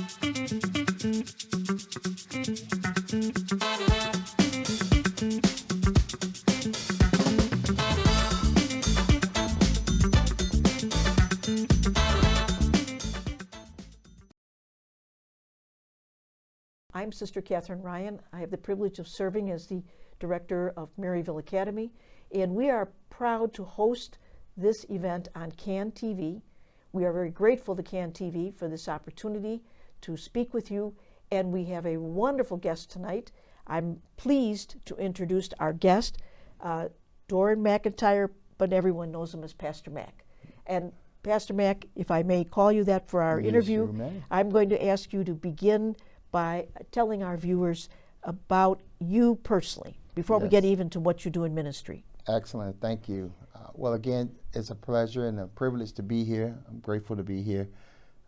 I'm Sister Catherine Ryan. I have the privilege of serving as the director of Maryville Academy, and we are proud to host this event on CAN TV. We are very grateful to CAN TV for this opportunity to speak with you, and we have a wonderful guest tonight. I'm pleased to introduce our guest, Pastor McIntyre, but everyone knows him as Pastor Mac. And Pastor Mac, if I may call you that for our interview, I'm going to ask you to begin by telling our viewers about you personally before we get even to what you do in ministry. Excellent, thank you. Well, again, it's a pleasure and a privilege to be here. I'm grateful to be here.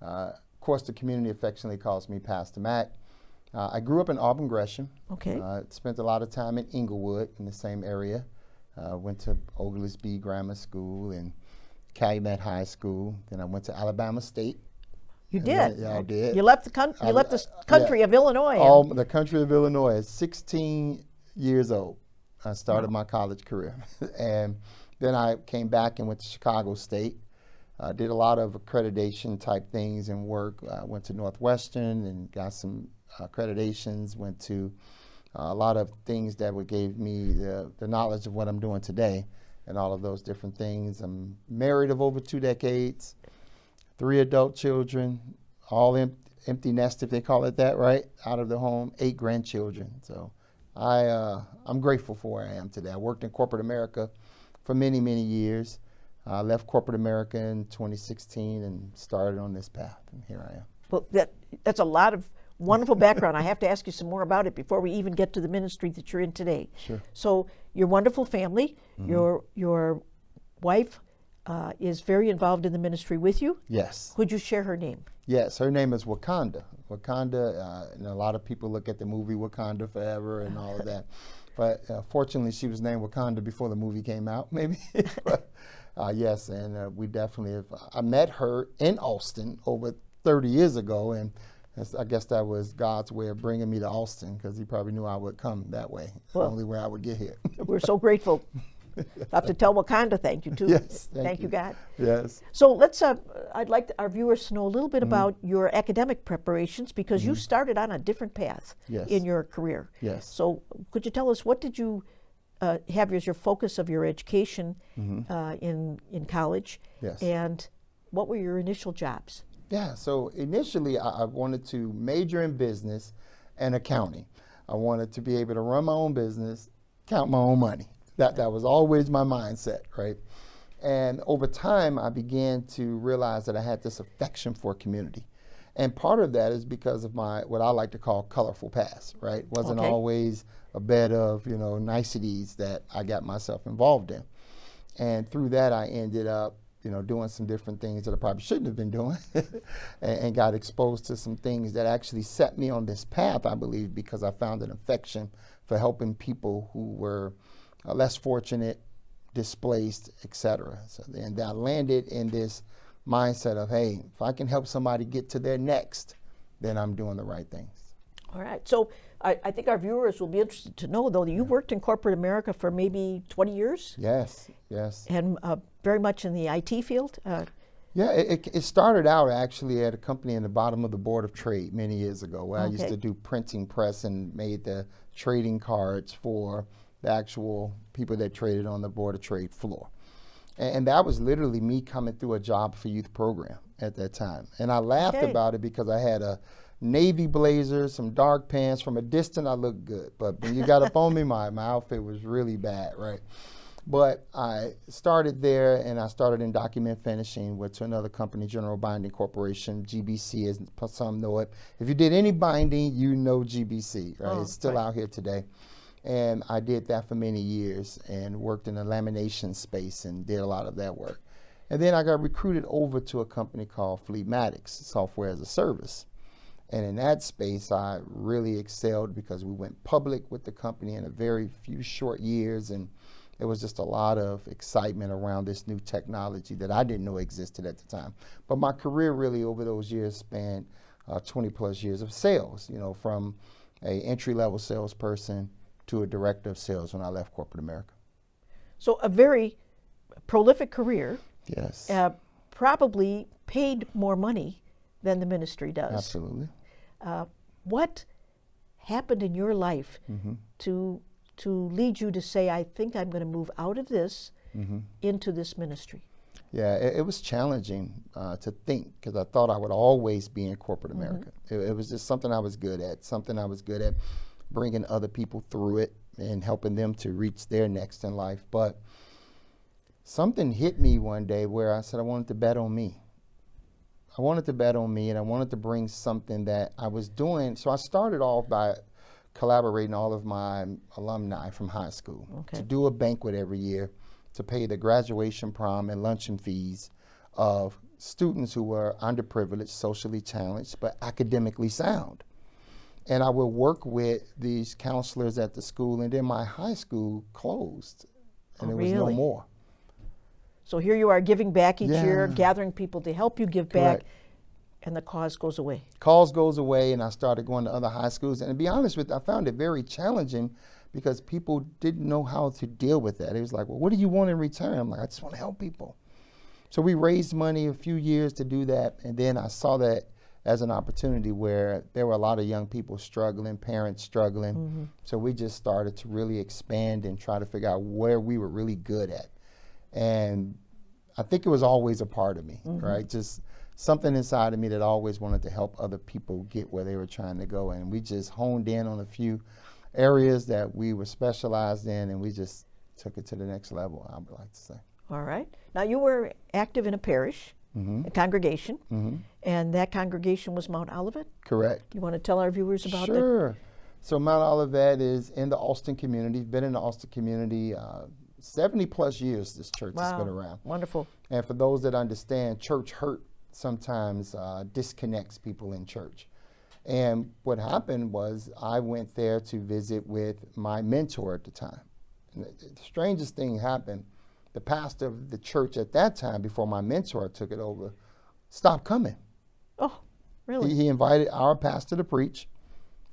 Of course, the community affectionately calls me Pastor Mac. I grew up in Auburn Gresham. Okay. Spent a lot of time in Inglewood in the same area. Went to Oglesby Grammar School and Calumet High School. Then I went to Alabama State. You did? Yeah, I did. You left the country of Illinois. The country of Illinois. At 16 years old, I started my college career. And then I came back and went to Chicago State. Did a lot of accreditation type things and work. Went to Northwestern and got some accreditations. Went to a lot of things that gave me the knowledge of what I'm doing today and all of those different things. I'm married of over 2 decades. 3 adult children, all empty nest, if they call it that, right? Out of the home, 8 grandchildren. So I'm grateful for where I am today. I worked in corporate America for many, many years. I left corporate America in 2016 and started on this path, and here I am. Well, that's a lot of wonderful background. I have to ask you some more about it before we even get to the ministry that you're in today. Sure. So your wonderful family, your wife, is very involved in the ministry with you? Yes. Could you share her name? Yes, her name is Wakanda. Wakanda, and a lot of people look at the movie Wakanda Forever and all of that. But fortunately, she was named Wakanda before the movie came out, maybe. But yes, and we definitely have. I met her in Austin over 30 years ago, and I guess that was God's way of bringing me to Austin, because he probably knew I would come that way. Well, the only way I would get here. We're so grateful. I have to tell Wakanda thank you, too. Yes, thank you, God. Yes. So let's, I'd like our viewers to know a little bit about your academic preparations, because you started on a different path in your career. Yes. So could you tell us, what did you have as your focus of your education in college? Yes. And what were your initial jobs? Yeah, so initially I wanted to major in business and accounting. I wanted to be able to run my own business, count my own money. That was always my mindset, right? And over time, I began to realize that I had this affection for community. And part of that is because of my, what I like to call colorful past, right? Wasn't always a bed of, niceties that I got myself involved in. And through that, I ended up, doing some different things that I probably shouldn't have been doing and got exposed to some things that actually set me on this path, I believe, because I found an affection for helping people who were less fortunate, displaced, etc. So then I landed in this mindset of, hey, if I can help somebody get to their next, then I'm doing the right things. All right. So I think our viewers will be interested to know, though, that you worked in corporate America for maybe 20 years? Yes, yes. And very much in the IT field? Yeah, it started out actually at a company in the bottom of the Board of Trade many years ago, where I used to do printing press and made the trading cards for the actual people that traded on the Board of Trade floor. And that was literally me coming through a job for youth program at that time. And I laughed about it because I had a navy blazer, some dark pants. From a distance, I looked good. But when you got up on me, my outfit was really bad, right? But I started there, and I started in document finishing, went to another company, General Binding Corporation, GBC, as some know it. If you did any binding, you know GBC, right? It's still out here today. And I did that for many years and worked in the lamination space and did a lot of that work. And then I got recruited over to a company called Fleetmatics, software as a service. And in that space, I really excelled because we went public with the company in a very few short years, and there was just a lot of excitement around this new technology that I didn't know existed at the time. But my career really over those years spanned 20 plus years of sales, from a entry-level salesperson to a director of sales when I left corporate America. So a very prolific career. Yes. Probably paid more money than the ministry does. Absolutely. What happened in your life to lead you to say, I think I'm going to move out of this into this ministry? Yeah, it was challenging to think, because I thought I would always be in corporate America. It was just something I was good at, bringing other people through it and helping them to reach their next in life. But something hit me one day where I said I wanted to bet on me. I wanted to bet on me, and I wanted to bring something that I was doing. So I started off by collaborating all of my alumni from high school to do a banquet every year to pay the graduation, prom, and luncheon fees of students who were underprivileged, socially challenged, but academically sound. And I would work with these counselors at the school, and then my high school closed, and there was no more. So here you are giving back each year, gathering people to help you give back, and the cause goes away. Cause goes away, and I started going to other high schools. And to be honest with you, I found it very challenging because people didn't know how to deal with that. It was like, well, what do you want in return? I'm like, I just want to help people. So we raised money a few years to do that, and then I saw that as an opportunity where there were a lot of young people struggling, parents struggling. So we just started to really expand and try to figure out where we were really good at. And I think it was always a part of me, right? Just something inside of me that always wanted to help other people get where they were trying to go. And we just honed in on a few areas that we were specialized in, and we just took it to the next level, I would like to say. All right. Now, you were active in a parish, a congregation, and that congregation was Mount Olivet? Correct. You want to tell our viewers about that? Sure. So Mount Olivet is in the Austin community. Been in the Austin community 70 plus years this church has been around. Wonderful. And for those that understand, church hurt sometimes disconnects people in church. And what happened was I went there to visit with my mentor at the time. And the strangest thing happened. The pastor of the church at that time, before my mentor took it over, stopped coming. Oh, really? He invited our pastor to preach.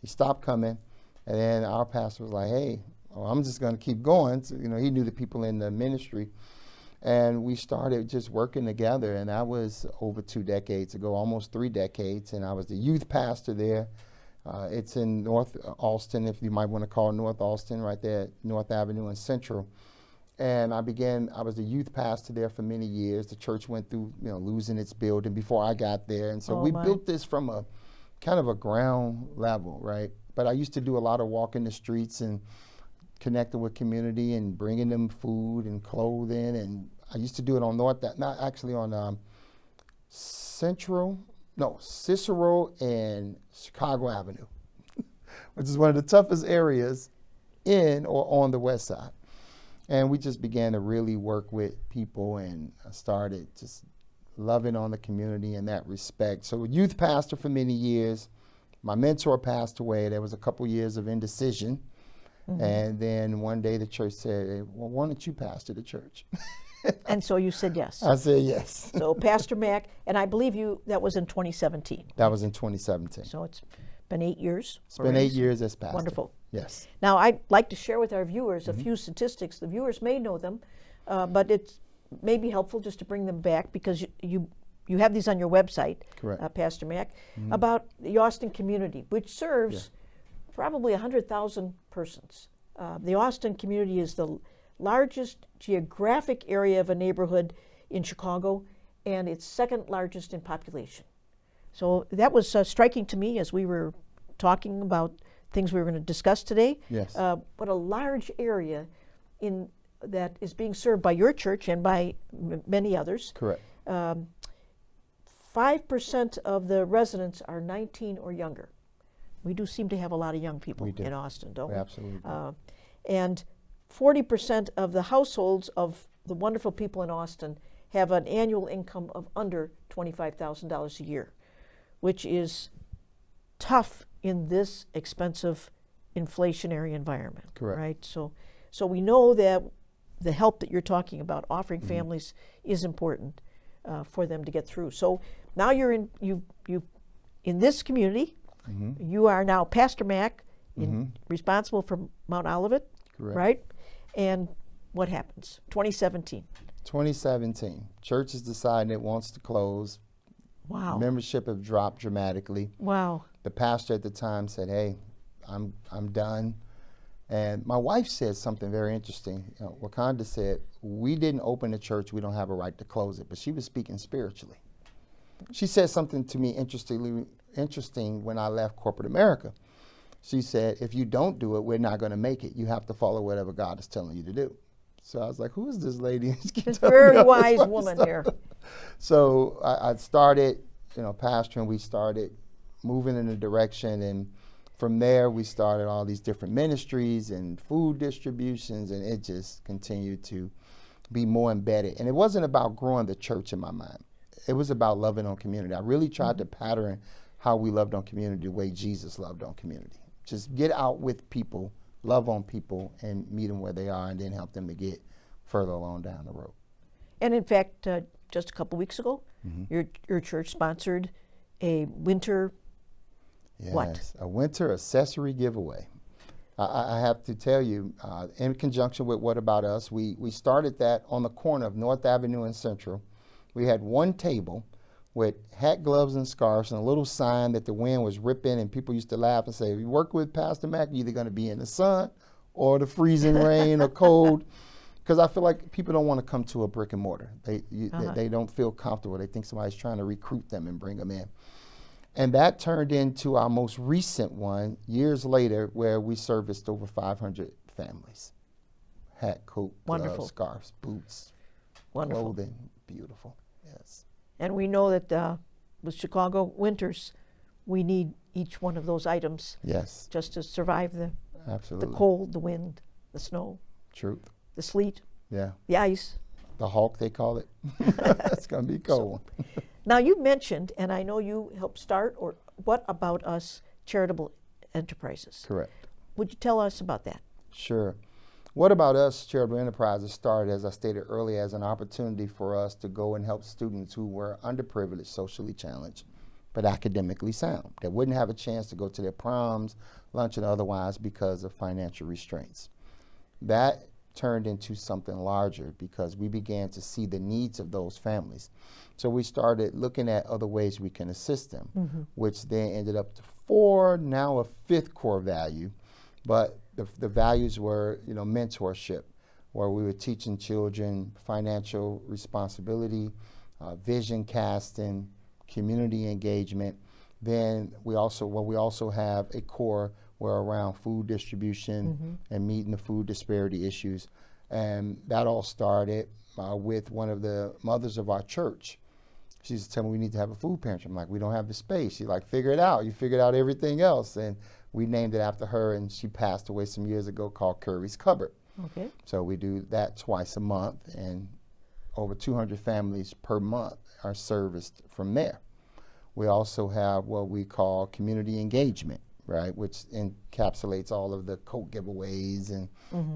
He stopped coming. And then our pastor was like, hey, I'm just going to keep going. So, he knew the people in the ministry. And we started just working together. And that was over 2 decades ago, almost 3 decades. And I was the youth pastor there. It's in North Austin, if you might want to call it North Austin, right there at North Avenue and Central. And I was the youth pastor there for many years. The church went through, losing its building before I got there. And so we built this from a kind of a ground level, right? But I used to do a lot of walking the streets and connecting with community and bringing them food and clothing. And I used to do it on Cicero and Chicago Avenue, which is one of the toughest areas in or on the west side. And we just began to really work with people, and I started just loving on the community in that respect. So youth pastor for many years. My mentor passed away. There was a couple years of indecision. And then one day the church said, hey, well, why don't you pastor the church? And so you said yes. I said yes. So Pastor Mac, and I believe that was in 2017. That was in 2017. So it's been 8 years. It's been 8 years as pastor. Wonderful. Yes. Now, I'd like to share with our viewers a few statistics. The viewers may know them, but it may be helpful just to bring them back, because you have these on your website, correct, Pastor Mac, about the Austin community, which serves probably 100,000 persons. The Austin community is the largest geographic area of a neighborhood in Chicago, and it's second largest in population. So that was striking to me as we were talking about things we were going to discuss today. Yes. What a large area that is being served by your church and by many others. Correct. 5% of the residents are 19 or younger. We do seem to have a lot of young people in Austin, don't we? Absolutely. And 40% of the households of the wonderful people in Austin have an annual income of under $25,000 a year, which is tough in this expensive inflationary environment. Correct. Right? So we know that the help that you're talking about, offering families, is important for them to get through. So now you've in this community, you are now Pastor Mac, responsible for Mount Olivet, Correct. right? And what happens? 2017. 2017, church is deciding it wants to close. Wow. Membership have dropped dramatically. Wow. The pastor at the time said, "Hey, I'm done." And my wife said something very interesting. Wakanda said, "We didn't open the church. We don't have a right to close it." But she was speaking spiritually. She said something to me interesting when I left corporate America. She said, "If you don't do it, we're not going to make it. You have to follow whatever God is telling you to do." So I was like, "Who is this lady?" This very wise woman here. So I started, pastoring. We started moving in a direction, and from there we started all these different ministries and food distributions, and it just continued to be more embedded. And it wasn't about growing the church in my mind. It was about loving on community. I really tried to pattern how we loved on community the way Jesus loved on community. Just get out with people, love on people, and meet them where they are, and then help them to get further along down the road. And in fact, just a couple weeks ago, your church sponsored a winter, Yes, a winter accessory giveaway. I have to tell you, in conjunction with What About Us, we started that on the corner of North Avenue and Central. We had one table with hat, gloves, and scarves, and a little sign that the wind was ripping, and people used to laugh and say, "If you work with Pastor Mac, you're either going to be in the sun or the freezing rain or cold." Because I feel like people don't want to come to a brick and mortar. They don't feel comfortable. They think somebody's trying to recruit them and bring them in. And that turned into our most recent one years later, where we serviced over 500 families. Hat, coat, Wonderful. gloves, scarves, boots, Wonderful. clothing. Beautiful, yes. And we know that with Chicago winters, we need each one of those items Yes, just to survive the absolutely. cold, the wind, the snow, Truth. the sleet, Yeah. the ice. The Hulk, they call it. It's going to be cold. Now you mentioned, and I know you helped start, or What About Us Charitable Enterprises. Correct. Would you tell us about that? Sure. What About Us Charitable Enterprises started, as I stated earlier, as an opportunity for us to go and help students who were underprivileged, socially challenged, but academically sound, that wouldn't have a chance to go to their proms, lunch, and otherwise because of financial restraints. That turned into something larger because we began to see the needs of those families. So we started looking at other ways we can assist them, which then ended up to 4, now a 5th core value. But the values were, mentorship, where we were teaching children financial responsibility, vision casting, community engagement. Then we also have a core where around food distribution and meeting the food disparity issues. And that all started with one of the mothers of our church. She used to tell me we need to have a food pantry. I'm like, we don't have the space. She's like, figure it out. You figured out everything else. And we named it after her, and she passed away some years ago, called Curry's Cupboard. Okay. So we do that twice a month, and over 200 families per month are serviced from there. We also have what we call community engagement, right, which encapsulates all of the coat giveaways and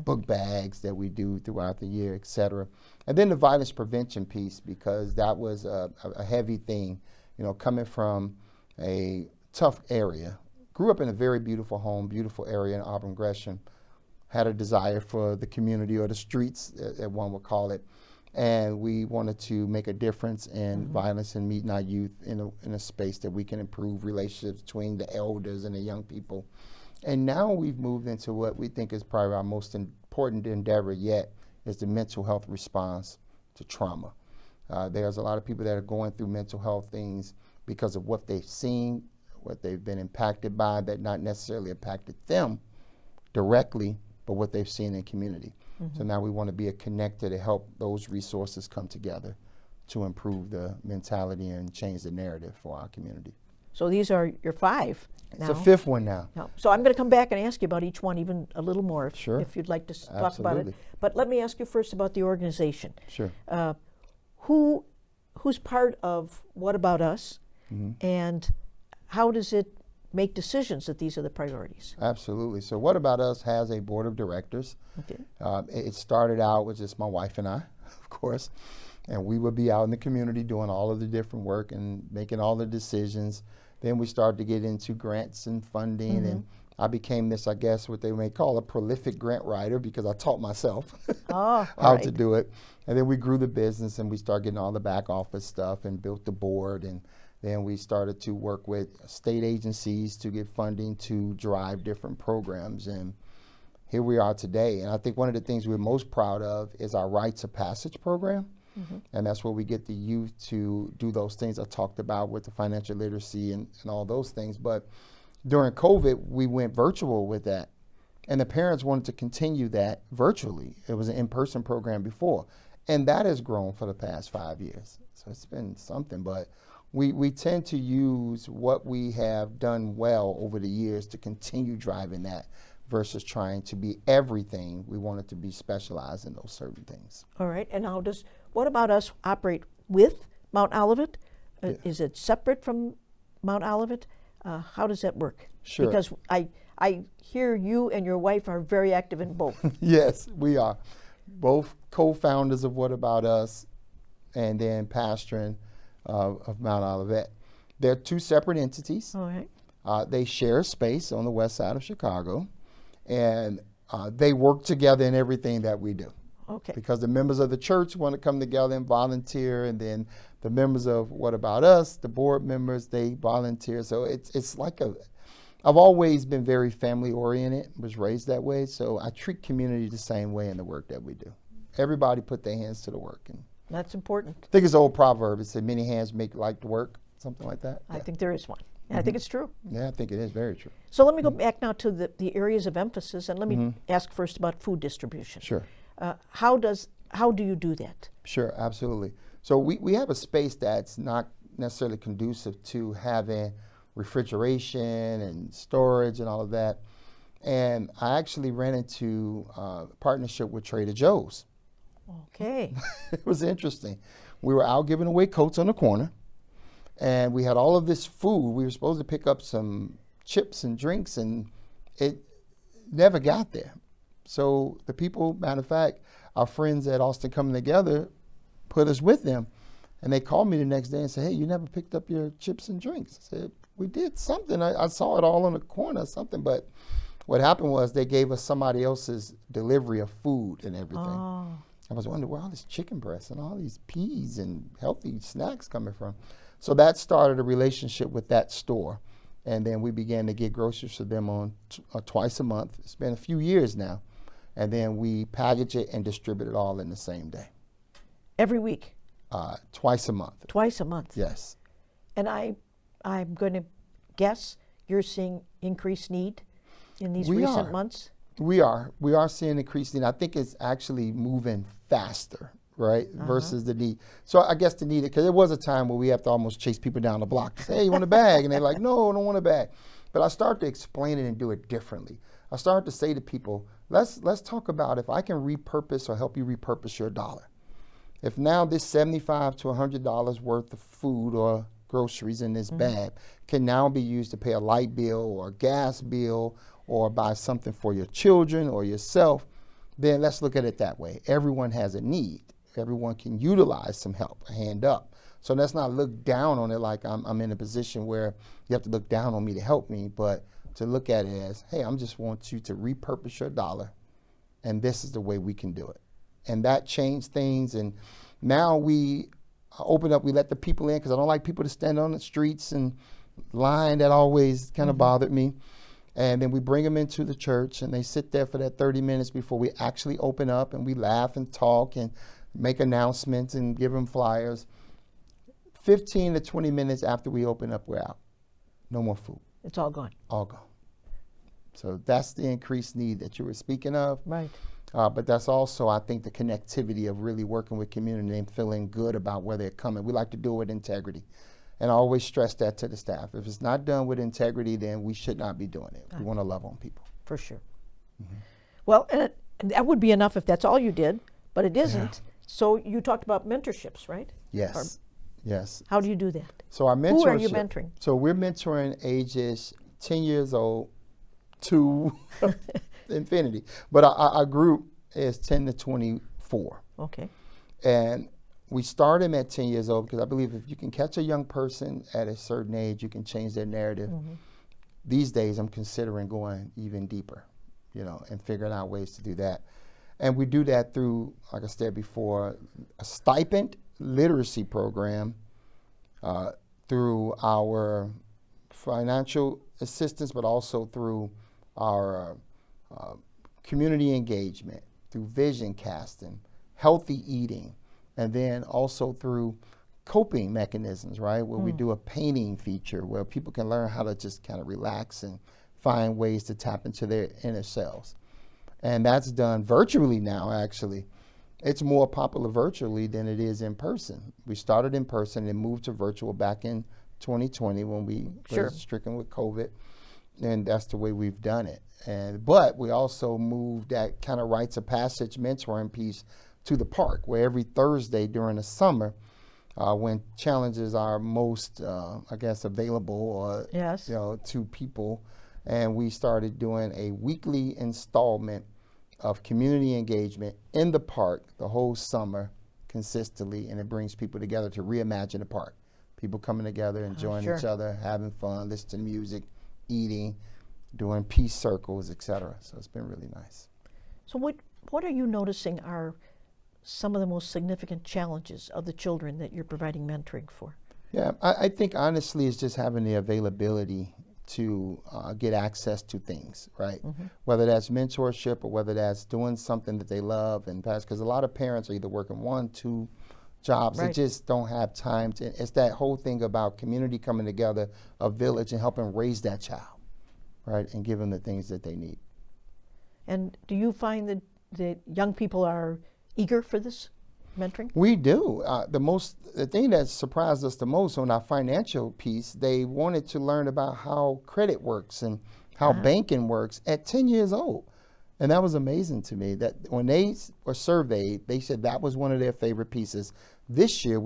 book bags that we do throughout the year, et cetera. And then the violence prevention piece, because that was a heavy thing, coming from a tough area. Grew up in a very beautiful home, beautiful area in Auburn Gresham. Had a desire for the community, or the streets, as one would call it. And we wanted to make a difference in violence and meeting our youth in a space that we can improve relationships between the elders and the young people. And now we've moved into what we think is probably our most important endeavor yet, is the mental health response to trauma. There's a lot of people that are going through mental health things because of what they've seen, what they've been impacted by, that not necessarily impacted them directly, but what they've seen in community. So now we want to be a connector to help those resources come together to improve the mentality and change the narrative for our community. So these are your 5 now. It's a 5th one now. So I'm going to come back and ask you about each one even a little more if you'd like to talk about it. Absolutely. But let me ask you first about the organization. Sure. Who's part of What About Us, and how does it make decisions that these are the priorities? Absolutely. So What About Us has a board of directors. Okay. It started out with just my wife and I, of course, and we would be out in the community doing all of the different work and making all the decisions. Then we started to get into grants and funding, and I became this, I guess, what they may call a prolific grant writer because I taught myself how to do it. And then we grew the business and we started getting all the back office stuff and built the board. And then we started to work with state agencies to get funding to drive different programs. And here we are today. And I think one of the things we're most proud of is our Rites of Passage program. And that's where we get the youth to do those things I talked about with the financial literacy and all those things. But during COVID, we went virtual with that. And the parents wanted to continue that virtually. It was an in-person program before. And that has grown for the past 5 years. So it's been something. But we tend to use what we have done well over the years to continue driving that versus trying to be everything. We want it to be specialized in those certain things. All right. And how does What About Us operate with Mount Olivet? Is it separate from Mount Olivet? How does that work? Sure. Because I hear you and your wife are very active in both. Yes, we are. Both co-founders of What About Us and then pastoring of Mount Olivet. They're two separate entities. All right. They share a space on the west side of Chicago, and they work together in everything that we do. Okay. Because the members of the church want to come together and volunteer, and then the members of What About Us, the board members, they volunteer. So it's like I've always been very family oriented, was raised that way. So I treat community the same way in the work that we do. Everybody put their hands to the work. And That's important. I think it's an old proverb. It said, many hands make light work, something like that. I think there is one. And I think it's true. Yeah, I think it is very true. So let me go back now to the areas of emphasis, and let me ask first about food distribution. Sure. How do you do that? Sure, absolutely. So we have a space that's not necessarily conducive to having refrigeration and storage and all of that. And I actually ran into a partnership with Trader Joe's. Okay. It was interesting. We were out giving away coats on the corner, and we had all of this food. We were supposed to pick up some chips and drinks, and it never got there. So the people, matter of fact, our friends at Austin Coming Together put us with them. And they called me the next day and said, hey, you never picked up your chips and drinks. I said, we did something. I saw it all on the corner or something. But what happened was they gave us somebody else's delivery of food and everything. Oh. I was wondering where all this chicken breast and all these peas and healthy snacks coming from. So that started a relationship with that store. And then we began to get groceries for them on twice a month. It's been a few years now. And then we package it and distribute it all in the same day. Every week? Twice a month. Twice a month? Yes. And I'm going to guess you're seeing increased need in these recent months? We are seeing increased need. I think it's actually moving faster, right, versus the need. So I guess the need, because there was a time where we have to almost chase people down the block to say, hey, you want a bag? And they're like, no, I don't want a bag. But I started to explain it and do it differently. I started to say to people, let's talk about if I can repurpose or help you repurpose your dollar. If now this $75 to $100 worth of food or groceries in this bag can now be used to pay a light bill or a gas bill or buy something for your children or yourself, then let's look at it that way. Everyone has a need. Everyone can utilize some help, a hand up. So let's not look down on it like I'm in a position where you have to look down on me to help me, but to look at it as, hey, I just want you to repurpose your dollar, and this is the way we can do it. And that changed things, and now we open up, we let the people in, because I don't like people to stand on the streets and line. That always kind of bothered me. And then we bring them into the church, and they sit there for that 30 minutes before we actually open up, and we laugh and talk and make announcements and give them flyers. 15 to 20 minutes after we open up, we're out. No more food. It's all gone. All gone. So that's the increased need that you were speaking of. Right. But that's also, I think, the connectivity of really working with community and feeling good about where they're coming. We like to do it with integrity. And I always stress that to the staff. If it's not done with integrity, then we should not be doing it. We want to love on people. For sure. Well, and that would be enough if that's all you did, but it isn't. Yeah. So you talked about mentorships, right? Yes. Yes. How do you do that? So our mentorship. Who are you mentoring? So we're mentoring ages 10 years old to infinity. But our group is 10 to 24. Okay. And we start them at 10 years old because I believe if you can catch a young person at a certain age, you can change their narrative. These days, I'm considering going even deeper, and figuring out ways to do that. And we do that through, like I said before, a stipend literacy program, through our financial assistance, but also through our community engagement, through vision casting, healthy eating, and then also through coping mechanisms, right? Where we do a painting feature where people can learn how to just kind of relax and find ways to tap into their inner selves. And that's done virtually now, actually. It's more popular virtually than it is in person. We started in person and moved to virtual back in 2020 when we were stricken with COVID, and that's the way we've done it. But we also moved that kind of rites of passage mentoring piece to the park, where every Thursday during the summer, when challenges are most, available to people, and we started doing a weekly installment of community engagement in the park the whole summer consistently, and it brings people together to reimagine the park. People coming together, enjoying each other, having fun, listening to music, eating, doing peace circles, etc. So it's been really nice. So what are you noticing are some of the most significant challenges of the children that you're providing mentoring for? Yeah, I think honestly it's just having the availability to get access to things, right? Whether that's mentorship or whether that's doing something that they love and pass, because a lot of parents are either working 1, 2 jobs. They just don't have time to. It's that whole thing about community coming together, a village, and helping raise that child, right, and give them the things that they need. And do you find that young people are eager for this mentoring? We do. The thing that surprised us the most on our financial piece, they wanted to learn about how credit works and how banking works at 10 years old. And that was amazing to me, that when they were surveyed, they said that was one of their favorite pieces. This year,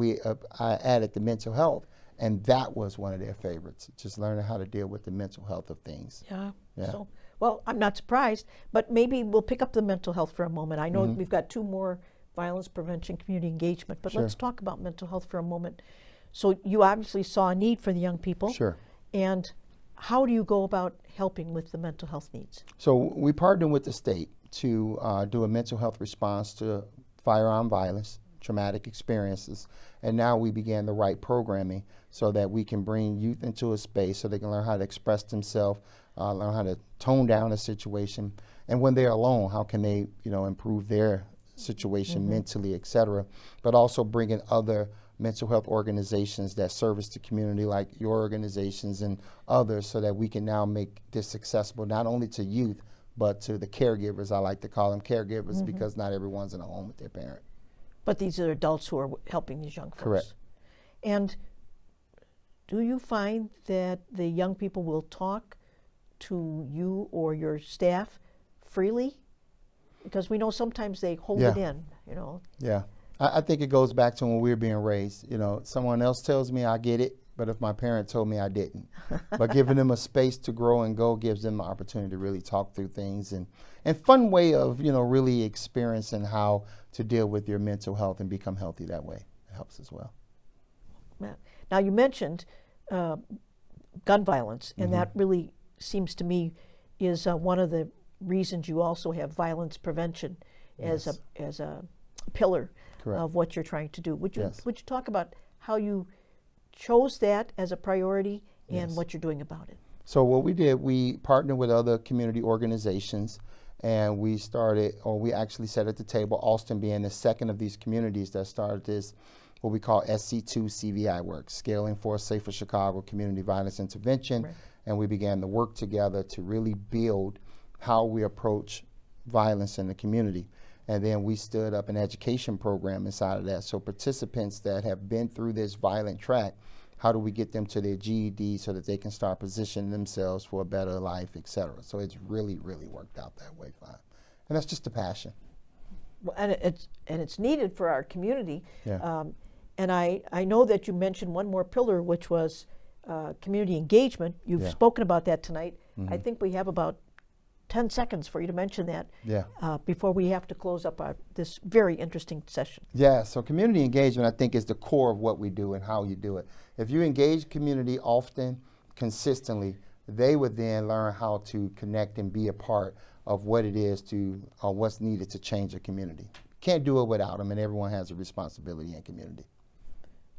I added the mental health, and that was one of their favorites, just learning how to deal with the mental health of things. Yeah. So, well, I'm not surprised, but maybe we'll pick up the mental health for a moment. I know we've got 2 more, violence prevention, community engagement, but let's talk about mental health for a moment. So you obviously saw a need for the young people. Sure. And how do you go about helping with the mental health needs? So we partnered with the state to do a mental health response to firearm violence, traumatic experiences, and now we began the right programming so that we can bring youth into a space so they can learn how to express themselves, learn how to tone down a situation, and when they're alone, how can they, improve their situation mentally, et cetera, but also bringing other mental health organizations that service the community like your organizations and others so that we can now make this accessible not only to youth but to the caregivers. I like to call them caregivers because not everyone's in a home with their parent. But these are adults who are helping these young folks. Correct. And do you find that the young people will talk to you or your staff freely? Because we know sometimes they hold it in, Yeah. I think it goes back to when we were being raised. Someone else tells me I get it, but if my parent told me I didn't. But giving them a space to grow and go gives them the opportunity to really talk through things and fun way of, really experiencing how to deal with your mental health and become healthy that way. It helps as well. Now you mentioned gun violence, and that really seems to me is one of the reasons you also have violence prevention as a pillar of what you're trying to do. Would you talk about how you chose that as a priority and what you're doing about it? So what we did, we partnered with other community organizations, and we actually sat at the table, Austin being the second of these communities that started this, what we call SC2 CVI work, Scaling for a Safer Chicago Community Violence Intervention. And we began to work together to really build how we approach violence in the community. And then we stood up an education program inside of that. So participants that have been through this violent track, how do we get them to their GED so that they can start positioning themselves for a better life, et cetera. So it's really, really worked out that way fine. And that's just a passion. Well, and it's needed for our community. And I know that you mentioned one more pillar, which was community engagement. You've spoken about that tonight. I think we have about 10 seconds for you to mention that Yeah. before we have to close up this very interesting session. Yeah, so community engagement, I think, is the core of what we do and how you do it. If you engage community often, consistently, they would then learn how to connect and be a part of what it is what's needed to change a community. Can't do it without them, and everyone has a responsibility in community.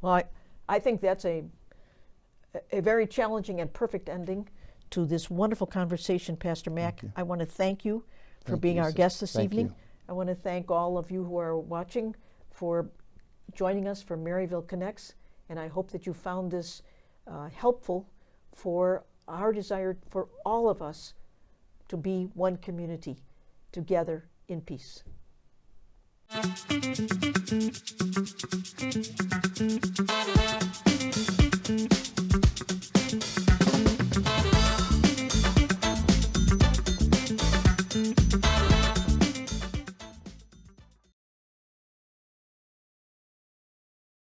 Well, I think that's a very challenging and perfect ending to this wonderful conversation, Pastor Mac. I want to thank you for being our guest this evening. I want to thank all of you who are watching for joining us for Maryville Connects, and I hope that you found this helpful for our desire for all of us to be one community together in peace.